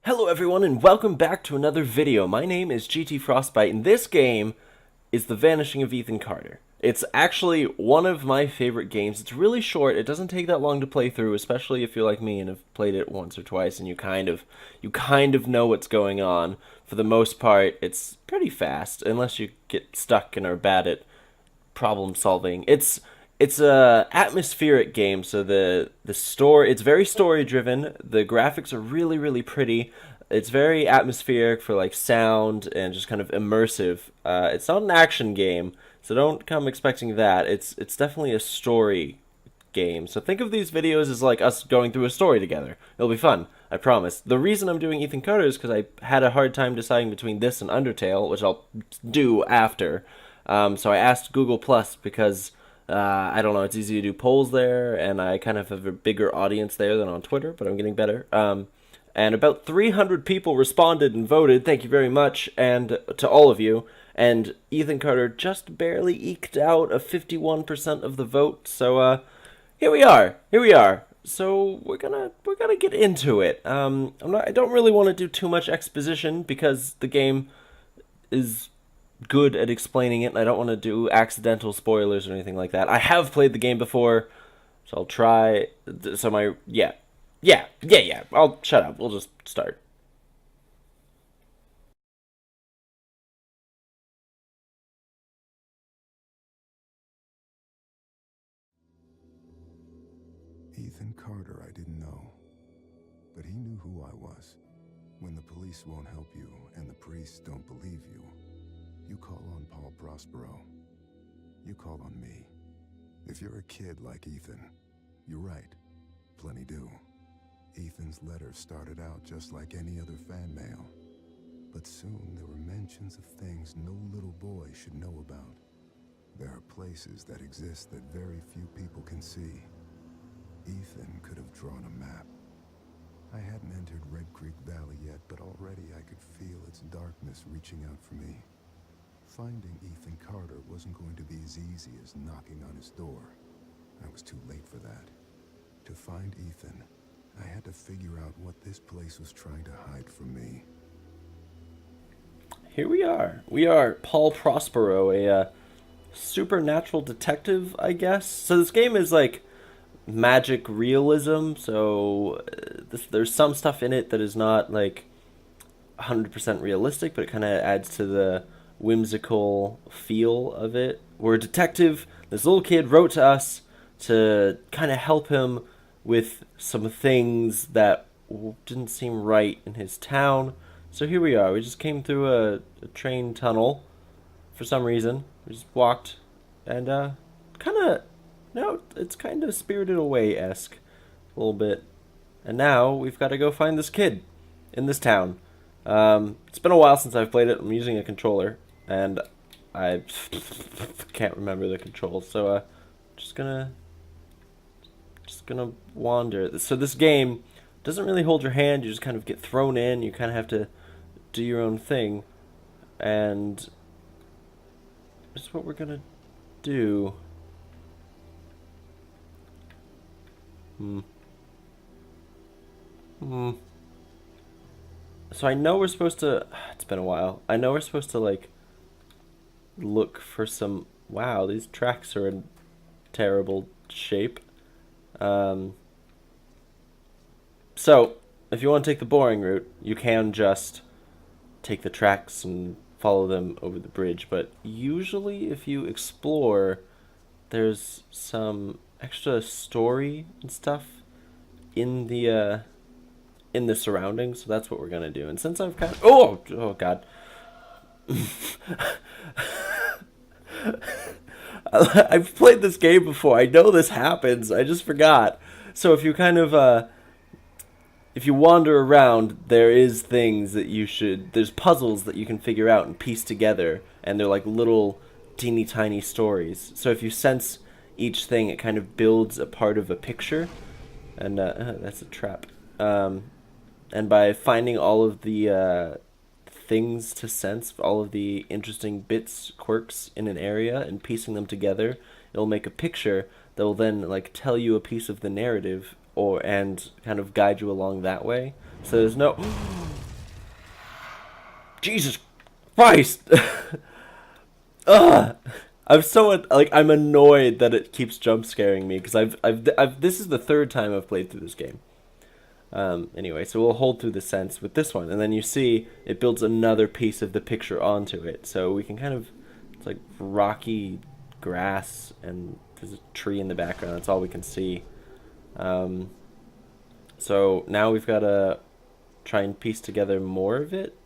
Hello everyone and welcome back to another video. My name is GTFrostbite and this game is The Vanishing of Ethan Carter. It's actually one of my favorite games. It's really short, it doesn't take that long to play through, especially if you're like me and have played it once or twice and you kind of know what's going on. For the most part, it's pretty fast, unless you get stuck and are bad at problem solving. It's a atmospheric game, so it's very story driven. The graphics are really pretty. It's very atmospheric for like sound and just kind of immersive. It's not an action game, so don't come expecting that. It's definitely a story game. So think of these videos as like us going through a story together. It'll be fun, I promise. The reason I'm doing Ethan Carter is because I had a hard time deciding between this and Undertale, which I'll do after. So I asked Google Plus because I don't know, it's easy to do polls there, and I kind of have a bigger audience there than on Twitter, but I'm getting better. And about 300 people responded and voted, thank you very much, and to all of you. And Ethan Carter just barely eked out a 51% of the vote, so here we are. So we're gonna get into it. I don't really want to do too much exposition because the game is good at explaining it, and I don't want to do accidental spoilers or anything like that. I have played the game before, so I'll try. So yeah. I'll shut up. We'll just start. Ethan Carter, I didn't know, but he knew who I was. When the police won't help you and the priests don't believe you, you call on Paul Prospero. You call on me. If you're a kid like Ethan, you're right. Plenty do. Ethan's letter started out just like any other fan mail. But soon there were mentions of things no little boy should know about. There are places that exist that very few people can see. Ethan could have drawn a map. I hadn't entered Red Creek Valley yet, but already I could feel its darkness reaching out for me. Finding Ethan Carter wasn't going to be as easy as knocking on his door. I was too late for that. To find Ethan, I had to figure out what this place was trying to hide from me. Here we are. We are Paul Prospero, a supernatural detective, I guess. So this game is like magic realism, so there's some stuff in it that is not like 100% realistic, but it kind of adds to the whimsical feel of it. We're a detective. This little kid wrote to us to kind of help him with some things that didn't seem right in his town. So here we are. We just came through a train tunnel for some reason. We just walked and it's kind of Spirited Away-esque a little bit. And now we've got to go find this kid in this town. It's been a while since I've played it. I'm using a controller, and I can't remember the controls, so just gonna wander. So this game doesn't really hold your hand. You just kind of get thrown in. You kind of have to do your own thing, and that's what we're gonna do. So I know we're supposed to. It's been a while. I know we're supposed to like look for some. Wow, these tracks are in terrible shape. So if you want to take the boring route, you can just take the tracks and follow them over the bridge. But usually, if you explore, there's some extra story and stuff in the surroundings, so that's what we're gonna do. And since I've kind of oh god, I've played this game before. I know this happens. I just forgot. So if you kind of if you wander around, there is things that there's puzzles that you can figure out and piece together, and they're like little teeny tiny stories. So if you sense each thing, it kind of builds a part of a picture, and that's a trap. And by finding all of the things to sense, all of the interesting bits, quirks in an area, and piecing them together, it'll make a picture that will then like tell you a piece of the narrative and kind of guide you along that way. So there's no Jesus Christ! Ugh! I'm so like I'm annoyed that it keeps jump scaring me because I've this is the third time I've played through this game. Anyway, so we'll hold through the sense with this one, and then you see it builds another piece of the picture onto it, so we can kind of, it's like rocky grass and there's a tree in the background. That's all we can see. So now we've got to try and piece together more of it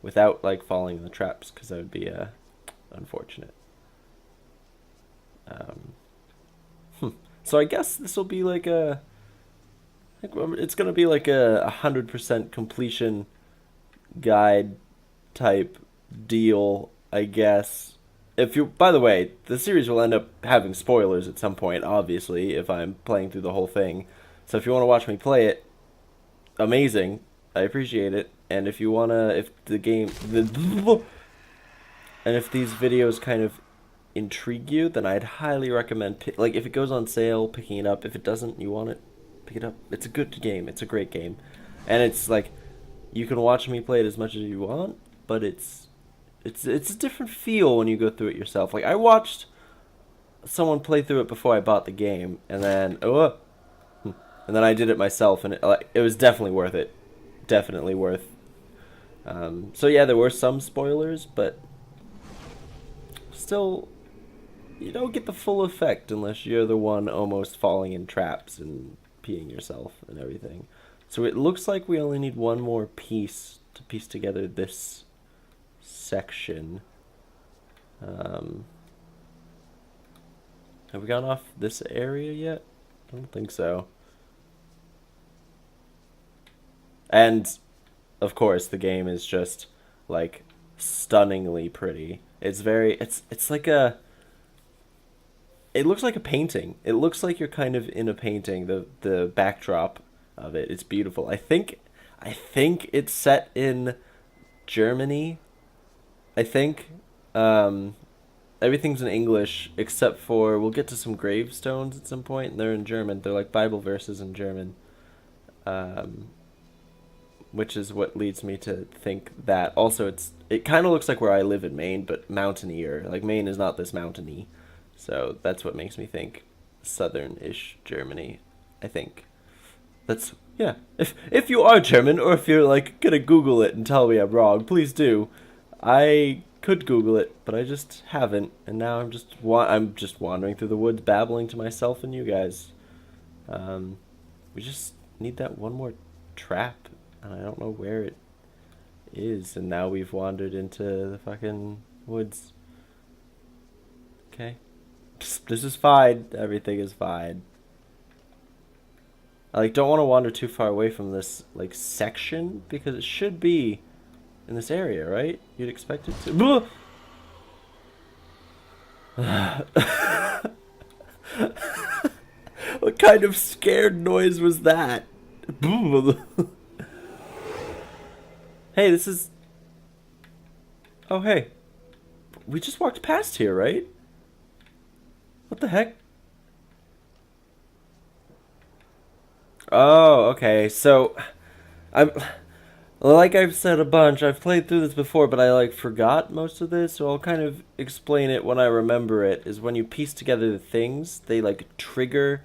without like falling in the traps, because that would be unfortunate. So I guess this will be like it's gonna be like a 100% completion guide type deal, I guess. If you, by the way, the series will end up having spoilers at some point, obviously, if I'm playing through the whole thing. So if you want to watch me play it, amazing. I appreciate it. And if you wanna, if the game, and if these videos kind of intrigue you, then I'd highly recommend, like, if it goes on sale, picking it up. If it doesn't, you want it, pick it up. It's a good game. It's a great game. And it's like, you can watch me play it as much as you want, but it's a different feel when you go through it yourself. Like, I watched someone play through it before I bought the game, and then I did it myself, and it was definitely worth it. Definitely worth. So yeah, there were some spoilers, but still, you don't get the full effect unless you're the one almost falling in traps and peeing yourself and everything. So it looks like we only need one more piece to piece together this section. Have we gone off this area yet? I don't think so. And of course the game is just like stunningly pretty. It's very, it's like a, it looks like a painting. It looks like you're kind of in a painting, the backdrop of it. It's beautiful. I think it's set in Germany. I think everything's in English except for, we'll get to some gravestones at some point, and they're in German. They're like Bible verses in German. Which is what leads me to think that. Also, it kind of looks like where I live in Maine, but mountainier. Like, Maine is not this mountainy. So that's what makes me think southern-ish Germany, I think. That's, yeah. If you are German, or if you're, like, gonna Google it and tell me I'm wrong, please do. I could Google it, but I just haven't. And now I'm just wandering through the woods, babbling to myself and you guys. We just need that one more trap, and I don't know where it is. And now we've wandered into the fucking woods. Okay. This is fine. Everything is fine. I don't want to wander too far away from this like section, because it should be in this area, right? You'd expect it to. What kind of scared noise was that? Hey, this is... Oh, hey. We just walked past here, right? What the heck? Oh, okay. So, like I've said a bunch, I've played through this before, but I forgot most of this, so I'll kind of explain it when I remember it. Is when you piece together the things, they trigger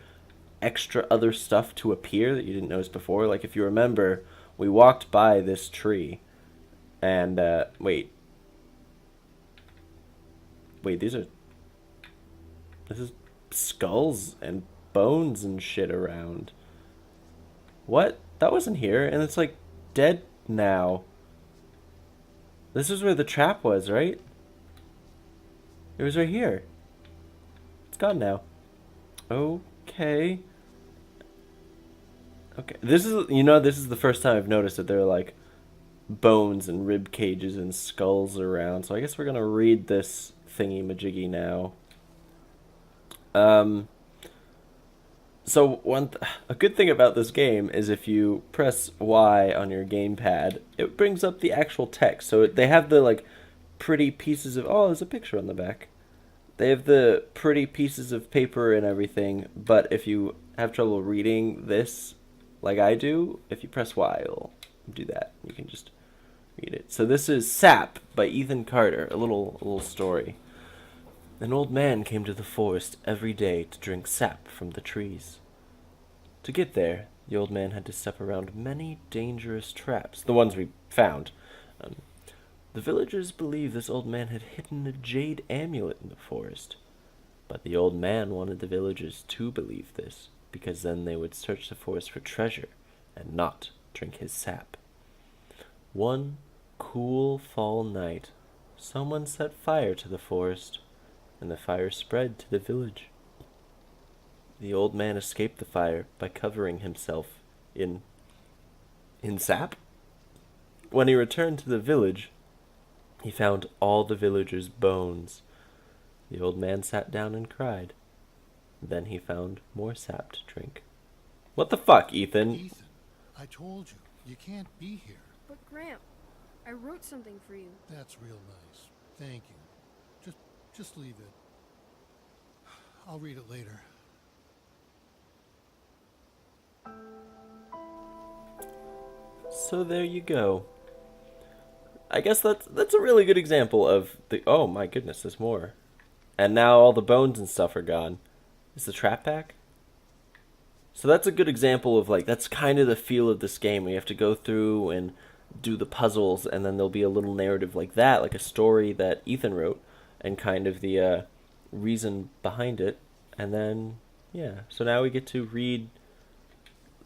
extra other stuff to appear that you didn't notice before. Like, if you remember, we walked by this tree, and wait, this is skulls and bones and shit around. What? That wasn't here, and it's dead now. This is where the trap was, right? It was right here. It's gone now. Okay. Okay. This is, this is the first time I've noticed that there are bones and rib cages and skulls around. So I guess we're gonna read this thingy-majiggy now. So a good thing about this game is if you press Y on your gamepad, it brings up the actual text. So they have the pretty pieces of, oh, there's a picture on the back. They have the pretty pieces of paper and everything, but if you have trouble reading this like I do, if you press Y, it'll do that. You can just read it. So this is Sap by Ethan Carter, a little story. An old man came to the forest every day to drink sap from the trees. To get there, the old man had to step around many dangerous traps, the ones we found. The villagers believed this old man had hidden a jade amulet in the forest. But the old man wanted the villagers to believe this, because then they would search the forest for treasure and not drink his sap. One cool fall night, someone set fire to the forest, and the fire spread to the village. The old man escaped the fire by covering himself in sap. When he returned to the village, he found all the villagers' bones. The old man sat down and cried. Then he found more sap to drink. What the fuck, Ethan? Ethan, I told you, you can't be here. But Graham, I wrote something for you. That's real nice. Thank you. Just leave it. I'll read it later. So there you go. I guess that's a really good example of the... Oh my goodness, there's more. And now all the bones and stuff are gone. Is the trap pack? So that's a good example of, like, that's kind of the feel of this game. We have to go through and do the puzzles, and then there'll be a little narrative like that, like a story that Ethan wrote, and kind of the reason behind it. And then, yeah. So now we get to read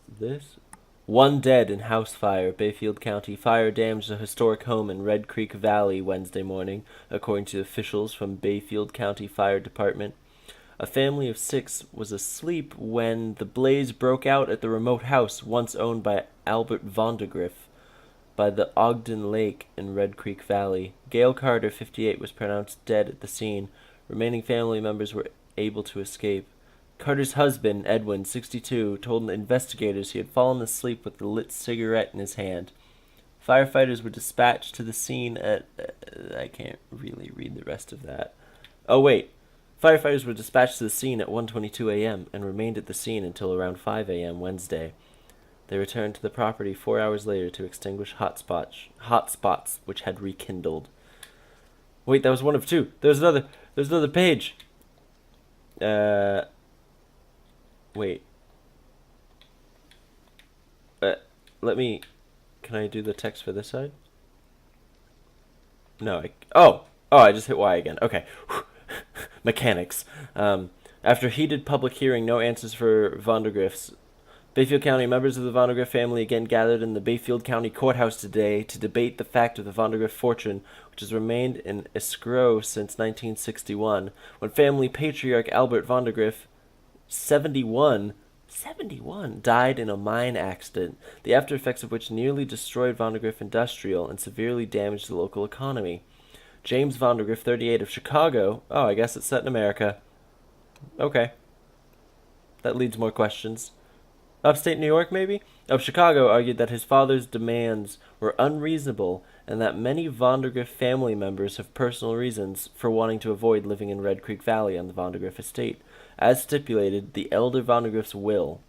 this. One dead in house fire, Bayfield County. Fire damaged a historic home in Red Creek Valley Wednesday morning, according to officials from Bayfield County Fire Department. A family of 6 was asleep when the blaze broke out at the remote house once owned by Albert Vondergriff by the Ogden Lake in Red Creek Valley. Gail Carter, 58, was pronounced dead at the scene. Remaining family members were able to escape. Carter's husband, Edwin, 62, told investigators he had fallen asleep with a lit cigarette in his hand. Firefighters were dispatched to the scene at... I can't really read the rest of that. Oh, wait. Firefighters were dispatched to the scene at 1:22 a.m. and remained at the scene until around 5 a.m. Wednesday. They returned to the property 4 hours later to extinguish hot spots which had rekindled. Wait, that was one of 2. There's another page. Wait. Can I do the text for this side? No, I just hit Y again. Okay. Mechanics. After heated public hearing, no answers for Vondergriffs. Bayfield County members of the Vondergriff family again gathered in the Bayfield County Courthouse today to debate the fact of the Vondergriff fortune, which has remained in escrow since 1961, when family patriarch Albert Vondergriff, 71, died in a mine accident, the after effects of which nearly destroyed Vondergriff Industrial and severely damaged the local economy. James Vondergriff, 38, of Chicago. Oh, I guess it's set in America. Okay. That leads more questions. Upstate New York, maybe? Of Chicago, argued that his father's demands were unreasonable and that many Vondergriff family members have personal reasons for wanting to avoid living in Red Creek Valley on the Vondergriff estate, as stipulated the elder Vondergriff's will.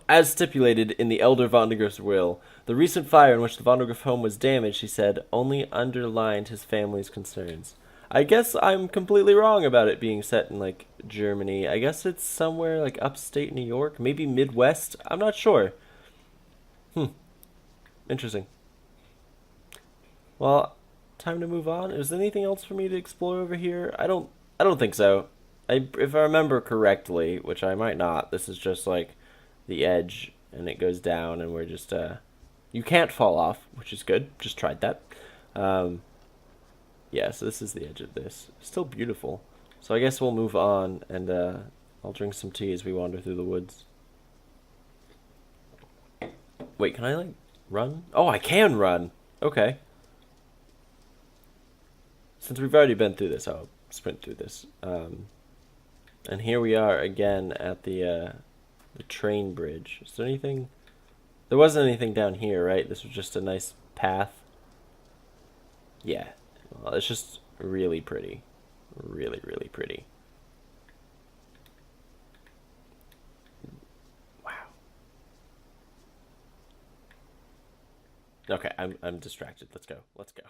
As stipulated in the elder Vondergriff's will, the recent fire in which the Vondergriff home was damaged, he said, only underlined his family's concerns. I guess I'm completely wrong about it being set in, like, Germany. I guess it's somewhere, like, upstate New York, maybe Midwest. I'm not sure. Interesting. Well, time to move on. Is there anything else for me to explore over here? I don't think so. If I remember correctly, which I might not, this is just, like, the edge, and it goes down, and we're just, you can't fall off, which is good. Just tried that. Yeah, so this is the edge of this. Still beautiful. So I guess we'll move on, and I'll drink some tea as we wander through the woods. Wait, can I, like, run? Oh, I can run! Okay. Since we've already been through this, I'll sprint through this. And here we are again at the train bridge. Is there anything? There wasn't anything down here, right? This was just a nice path. Yeah. Well, it's just really pretty. Really, really pretty. Wow. Okay, I'm distracted. Let's go. Let's go.